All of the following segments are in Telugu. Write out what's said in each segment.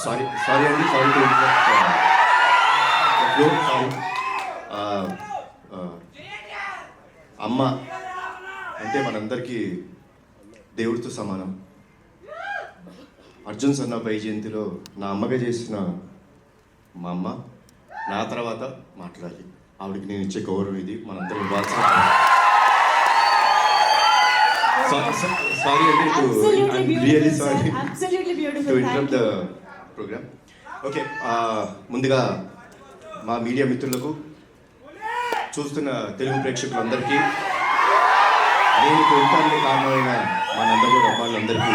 సారీ అండి, సారీ టు సారీ. అమ్మ అంటే మనందరికీ దేవుడితో సమానం. అర్జున్ సన్న వైజయంతిలో నా అమ్మగా చేసిన మా అమ్మ నా తర్వాత మాట్లాడాలి. ఆవిడకి నేను ఇచ్చే గౌరవం ఇది, మనందరం ఇవ్వాల్సిన. సారీ అండి, really sorry to interrupt the programme. Okay, ముందుగా మా మీడియా మిత్రులకు, చూస్తున్న తెలుగు ప్రేక్షకులందరికీ, నేను ఇంటానికి కారణమైన మా నందమూరి అమ్మాయిలందరికీ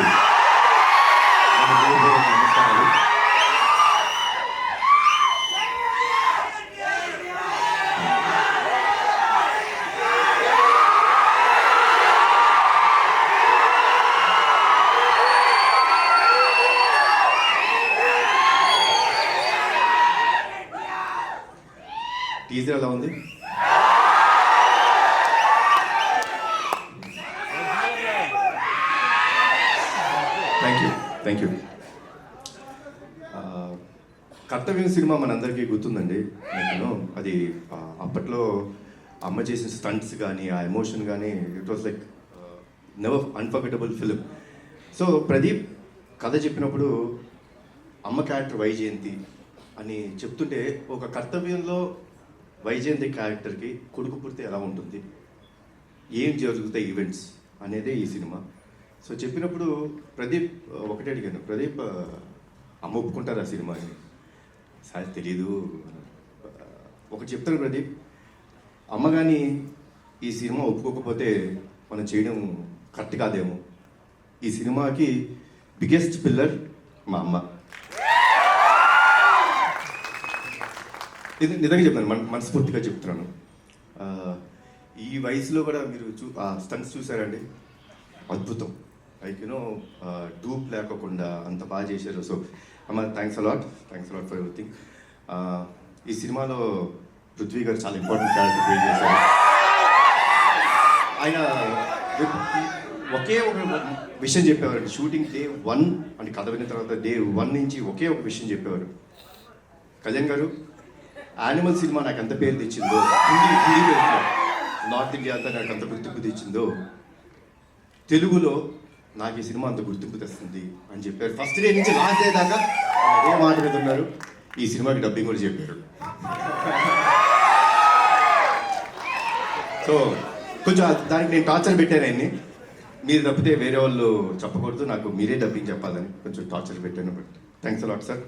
నమస్కారాలు. టీజర్ ఎలా ఉంది? Thank you. కర్తవ్యం సినిమా మనందరికీ గుర్తుందండి. నేను అది అప్పట్లో అమ్మ చేసిన స్టంట్స్ కానీ, ఆ ఎమోషన్ కానీ, it was like never unforgettable film. So Pradeep కథ చెప్పినప్పుడు అమ్మ క్యారెక్టర్ వైజయంతి అని చెప్తుంటే, ఒక కర్తవ్యంలో వైజయంతి క్యారెక్టర్కి కొడుకు పుడితే ఎలా ఉంటుంది, ఏం జరుగుతాయి ఈవెంట్స్ అనేదే ఈ సినిమా. సో చెప్పినప్పుడు ప్రదీప్ ఒకటే అడిగాను, ప్రదీప్ అమ్మ ఒప్పుకుంటారు ఆ సినిమా అని. సార్ తెలీదు. ఒకటి చెప్తాను ప్రదీప్, అమ్మ కానీ ఈ సినిమా ఒప్పుకోకపోతే మనం చేయడం కరెక్ట్ కాదేమో. ఈ సినిమాకి బిగ్గెస్ట్ పిల్లర్ మా అమ్మ. ఇది నిజంగా చెప్తాను, మనస్ఫూర్తిగా చెప్తున్నాను. ఈ వయసులో కూడా మీరు స్టంట్స్ చూసారండి, అద్భుతం. లైక్ యూనో డూప్ లేకోకుండా అంత బాగా చేశారు. సో అమ్మ, థ్యాంక్స్ అలాట్ ఫర్ ఎవ్రీథింగ్. ఈ సినిమాలో పృథ్వీ గారు చాలా ఇంపార్టెంట్ క్యారెక్టర్ ప్లే చేశారు. ఆయన ఒకే ఒక విషయం చెప్పేవారు షూటింగ్ డే 1 అంటే కథ విన్న తర్వాత డే 1 నుంచి ఒకే ఒక విషయం చెప్పేవారు, కళ్యాణ్ గారు, యానిమల్ సినిమా నాకు ఎంత పేరు తెచ్చిందో, హిందీ నార్త్ ఇండియా అంతా నాకు అంత గుర్తింపు తెచ్చిందో, తెలుగులో నాకు ఈ సినిమా అంత గుర్తింపు తెస్తుంది అని చెప్పారు. ఫస్ట్ డే నుంచి లాస్ట్ డే దాకా అదే మాట మీద ఉన్నారు. ఈ సినిమాకి డబ్బింగ్ కూడా చెప్పారు. సో కొంచెం దానికి నేను టార్చర్ పెట్టాను ఆయన్ని. మీరు తప్పితే వేరే వాళ్ళు చెప్పకూడదు, నాకు మీరే డబ్బింగ్ చెప్పాలని కొంచెం టార్చర్ పెట్టాను. But thanks a lot sir.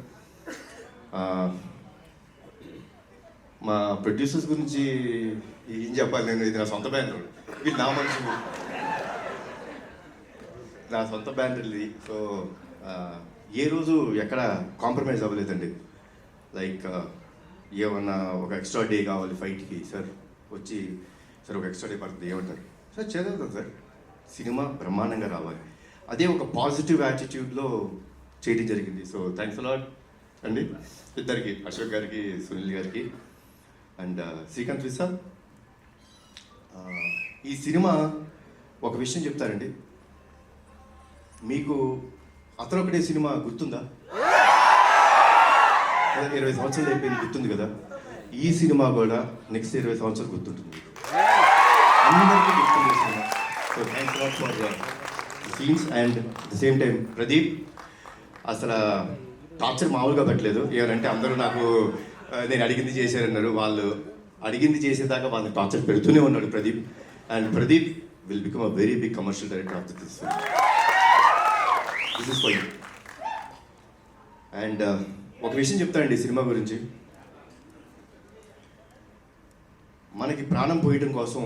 మా ప్రొడ్యూసర్స్ గురించి ఏం చెప్పాలి నేను, ఇది నా సొంత బ్యానర్, వీళ్ళు నా మనుషులు, నా సొంత బ్యానర్ ఇది. సో ఏ రోజు ఎక్కడ కాంప్రమైజ్ అవ్వలేదండి. లైక్ ఏమన్నా ఒక ఎక్స్ట్రా డే కావాలి ఫైట్కి, సార్ వచ్చి సార్ ఒక ఎక్స్ట్రా డే పడుతుంది ఏమంటారు, సార్ చదువుతాం సార్, సినిమా బ్రహ్మాండంగా రావాలి. అదే ఒక పాజిటివ్ యాటిట్యూడ్లో చేయడం జరిగింది. సో థ్యాంక్స్ అలాట్ అండి ఇద్దరికి, అశోక్ గారికి, సునీల్ గారికి అండ్ శ్రీకాంత్ విశాల్. ఈ సినిమా ఒక విషయం చెప్తారండి, మీకు అతను ఒకటే సినిమా గుర్తుందా? 20 సంవత్సరాలు అయిపోయింది, గుర్తుంది కదా. ఈ సినిమా కూడా నెక్స్ట్ 20 సంవత్సరాలు గుర్తుంటుంది, అందరికీ గుర్తుంది cinema. So thanks lot for scenes and the same time Pradeep అసలు టార్చర్ మామూలుగా పెట్టలేదు. ఏమంటే అందరూ నాకు నేను అడిగింది చేశారన్నారు, వాళ్ళు అడిగింది చేసేదాకా వాళ్ళని టార్చర్ పెడుతూనే ఉన్నాడు Pradeep. And Pradeep will become a very big commercial director of this film. This is for you. And ఒక విషయం చెప్తానండి సినిమా గురించి, మనకి ప్రాణం పోయడం కోసం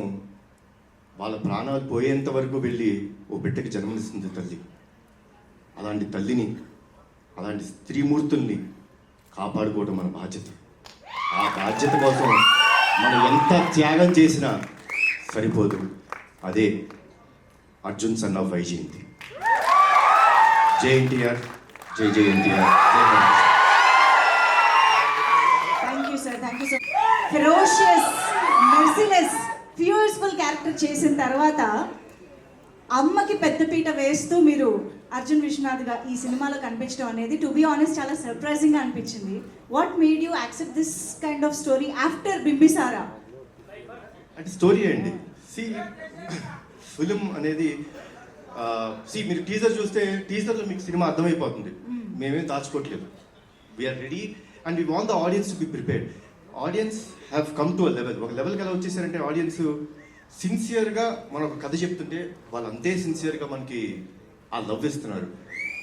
వాళ్ళ ప్రాణాలు పోయేంత వరకు వెళ్ళి ఓ బిడ్డకి జన్మనిస్తుంది తల్లి. అలాంటి తల్లిని, అలాంటి స్త్రీమూర్తుల్ని కాపాడుకోవడం మన బాధ్యత. ఆ బాధ్యత కోసం మనం ఎంత త్యాగం చేసినా సరిపోదు. అదే అర్జున్ సన్ ఆఫ్ వైజయంతి. జై ఎన్టీఆర్, జై జై ఎన్టీఆర్, జై NTR. Thank you sir, thank you so. Ferocious, merciless, forceful character చేసిన తర్వాత అమ్మకి పెద్దపీట వేస్తూ మీరు అర్జున్ విశ్వనాథ్గా ఈ సినిమాలో కనిపించడం అనేది టు బి ఆనెస్ట్ చాలా సర్ప్రైజింగ్గా అనిపించింది. What made you accept this kind of story after Bimbisara? అంటే స్టోరీ అండి. ఫిలిం అనేది మీరు టీజర్ చూస్తే టీజర్లో మీకు సినిమా అర్థమైపోతుంది. మేమేం దాచుకోవట్లేదు. We are ready and we want the audience to be prepared. Audience have come to a level. ఒక లెవెల్కి ఎలా వచ్చేసారంటే ఆడియన్స్ సిన్సియర్గా మనం ఒక కథ చెప్తుంటే వాళ్ళు అంతే సిన్సియర్గా మనకి ఆ లవ్ ఇస్తున్నారు.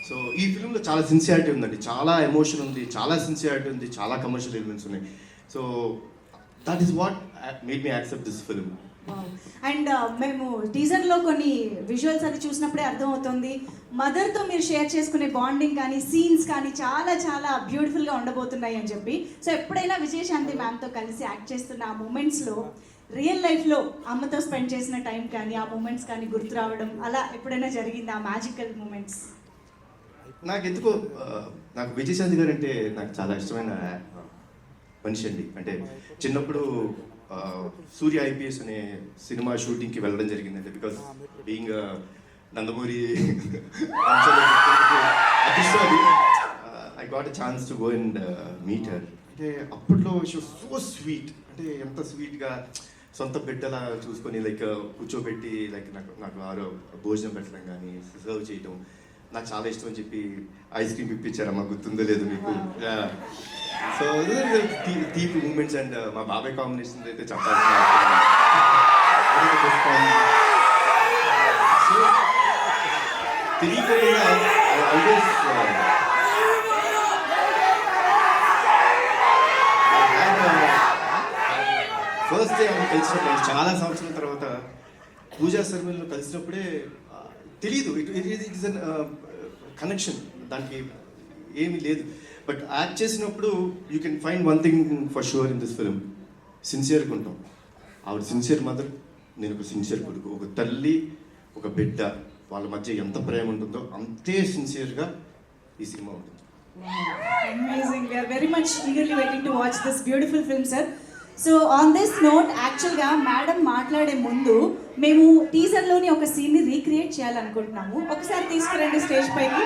సో ఈ ఫిలింలో చాలా సిన్సియారిటీ ఉందండి, చాలా ఎమోషన్ ఉంది, చాలా సిన్సియారిటీ ఉంది, చాలా కమర్షియల్ ఎలిమెంట్స్ ఉన్నాయి. So that is what made me accept this film. And మేము టీజర్లో కొన్ని విజువల్స్ అది చూసినప్పుడే అర్థమవుతుంది మదర్తో మీరు షేర్ చేసుకునే బాండింగ్ కానీ సీన్స్ కానీ చాలా చాలా బ్యూటిఫుల్గా ఉండబోతున్నాయి అని చెప్పి. సో ఎప్పుడైనా విజయశాంతి మ్యామ్తో కలిసి యాక్ట్ చేస్తున్న ఆ మూమెంట్స్లో రియల్ లైఫ్లో అమ్మతో స్పెండ్ చేసిన టైం కానీ ఆ మూమెంట్స్ కానీ గుర్తు రావడం అలా ఎప్పుడైనా జరిగింది ఆ మ్యాజికల్ మూమెంట్స్? నాకు ఎందుకో నాకు విజయశాంతి గారు అంటే నాకు చాలా ఇష్టమైన మనిషి అండి. అంటే చిన్నప్పుడు సూర్య ఐపీఎస్ అనే సినిమా షూటింగ్కి వెళ్ళడం జరిగిందండి. Because being Nandamuri I got a chance to go and meet her. అంటే అప్పట్లో షీ వాస్ సో స్వీట్. అంటే ఎంత స్వీట్గా సొంత బిడ్డలా చూసుకొని లైక్ కూర్చోబెట్టి లైక్ నాకు ఆరో భోజనం పెట్టడం కానీ సర్వ్ చేయటం నాకు చాలా ఇష్టం అని చెప్పి ఐస్ క్రీమ్ ఇప్పించారమ్మా, గుర్తుందో లేదు మీకు. సో తీపి మూమెంట్స్ అండ్ మా బాబాయ్ కాంబినేషన్ అయితే చెప్పాలి. తెలియకుండా ఆల్వేస్ ఫస్ట్ డే ఆమె కలిసినప్పుడు చాలా సంవత్సరాల తర్వాత పూజా శర్మలను కలిసినప్పుడే తెలియదు ఇట్ ఈస్ అన్ కనెక్షన్, దానికి ఏమీ లేదు. బట్ యాక్ట్ చేసినప్పుడు you can find one thing for sure in this film, సిన్సియర్గా ఉంటాం. ఆవిడ సిన్సియర్ మదర్, నేను ఒక సిన్సియర్ కొడుకు. ఒక తల్లి ఒక బిడ్డ వాళ్ళ మధ్య ఎంత ప్రేమ ఉంటుందో అంతే సిన్సియర్గా ఈ సినిమా ఉంటుంది. Amazing. We are very much eagerly waiting to watch this beautiful film, sir. So on this note యాక్చువల్గా మేడం మాట్లాడే ముందు మేము టీజర్లోని ఒక సీన్ని రీక్రియేట్ చేయాలనుకుంటున్నాము. ఒకసారి తీసుకురండి స్టేజ్ పైకి.